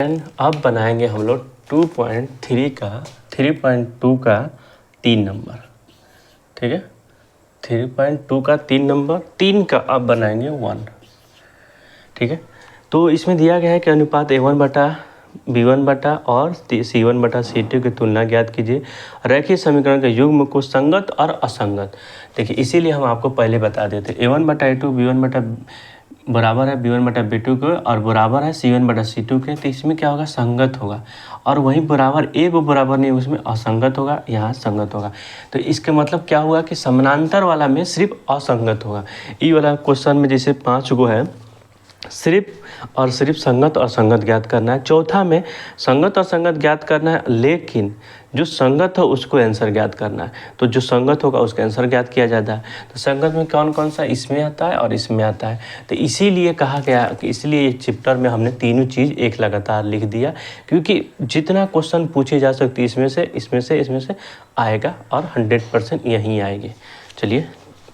अब बनाएंगे हम लोग 3.2 का 3 नंबर, ठीक है। 3.2 का 3 नंबर, 3 का अब बनाएंगे 1, ठीक है। तो इसमें दिया गया है कि अनुपात A1 बटा B1 बटा और C1 बटा C2 की तुलना ज्ञात कीजिए। रैखिक समीकरण के युग्म को संगत और असंगत, देखिए इसीलिए हम आपको पहले बता देते A1 बटा A2 B1 बटा बराबर है B1 बटा B2 के और बराबर है C1 बटा C2 के, तो इसमें क्या होगा, संगत होगा। और वहीं बराबर एक बराबर नहीं, उसमें असंगत होगा, यहाँ संगत होगा। तो इसके मतलब क्या हुआ कि समानांतर वाला में सिर्फ असंगत होगा। ये वाला क्वेश्चन में जैसे 5 गो है, सिर्फ और सिर्फ संगत और संगत ज्ञात करना है। चौथा में संगत और संगत ज्ञात करना है, लेकिन जो संगत हो उसको आंसर ज्ञात करना है। तो जो संगत होगा उसका आंसर ज्ञात किया जाता है। तो संगत में कौन कौन सा, इसमें आता है और इसमें आता है। तो इसीलिए कहा गया कि इसलिए ये चैप्टर में हमने तीनों चीज़ एक लगातार लिख दिया, क्योंकि जितना क्वेश्चन पूछे जा सकते इसमें से आएगा और 100% यहीं आएगी। चलिए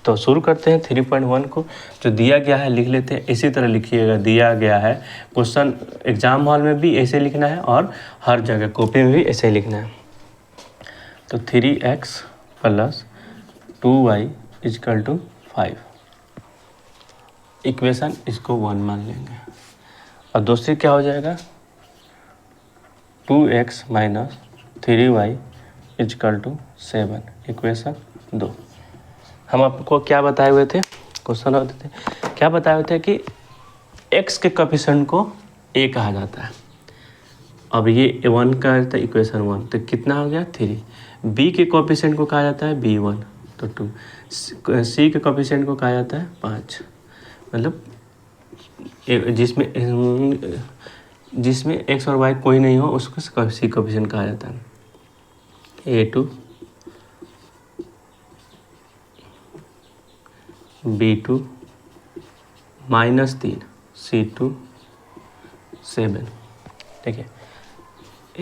तो शुरू करते हैं 3.1 को। जो दिया गया है लिख लेते हैं, इसी तरह लिखिएगा। दिया गया है क्वेश्चन एग्जाम हॉल में भी ऐसे लिखना है और हर जगह कॉपी में भी ऐसे ही लिखना है। तो 3x + 2y = 5, इक्वेशन इसको 1 मान लेंगे। और दूसरी क्या हो जाएगा, 2x - 3y = 7, इक्वेशन 2। हम आपको क्या बताए हुए थे, क्वेश्चन होते थे क्या बताए हुए थे कि x के कोएफिशिएंट को a कहा जाता है। अब ये 1 का था इक्वेशन 1, तो कितना हो गया 3। b के कोएफिशिएंट को कहा जाता है b1, तो 2। c के कोएफिशिएंट को कहा जाता है 5, मतलब जिसमें x और y कोई नहीं हो उसको c कोएफिशिएंट कहा जाता है। a2 B2 -3 C2 7, ठीक है।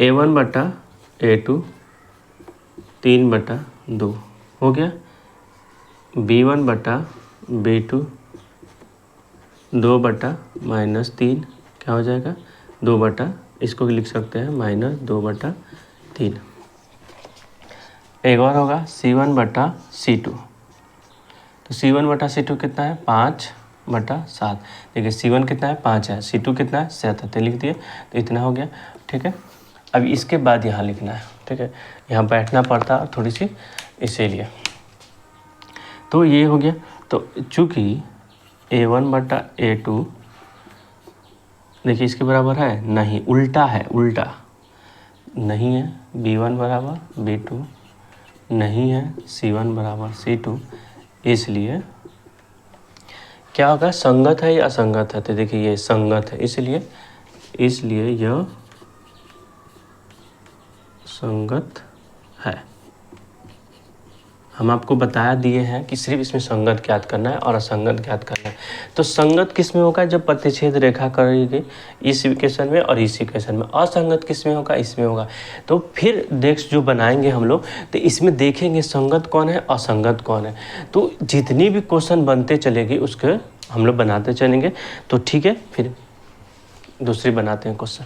A1 बटा A2 3/2 हो गया। B1 बटा B2 2 बटा -3 क्या हो जाएगा, 2 बटा, इसको लिख सकते हैं -2/3। एक और होगा C1 बटा C2, तो C1 बटा C2 कितना है 5/7। देखिए C1 कितना है 5 है, C2 कितना है 7 है, तो लिख दिए, तो इतना हो गया, ठीक है। अब इसके बाद यहाँ लिखना है, ठीक है, यहाँ बैठना पड़ता है थोड़ी सी इसीलिए। तो ये हो गया। तो चूँकि A1 बटा A2 देखिए इसके बराबर है नहीं, उल्टा है, उल्टा नहीं है। B1 बराबर B2 नहीं है, C1 बराबर C2, इसलिए क्या होगा, संगत है या असंगत है। तो देखिए ये संगत है, इसलिए यह संगत है। हम आपको बता दिए हैं कि सिर्फ इसमें संगत ज्ञात करना है और असंगत ज्ञात करना है। तो संगत किस में होगा, जब प्रतिच्छेद रेखा करेगी इस इक्वेशन में और इस इक्वेशन में। असंगत किस में होगा, इसमें होगा। तो फिर नेक्स्ट जो बनाएंगे हम लोग, तो इसमें देखेंगे संगत कौन है, असंगत कौन है। तो जितनी भी क्वेश्चन बनते चलेगी उसके हम लोग बनाते चलेंगे। तो ठीक है, फिर दूसरी बनाते हैं क्वेश्चन।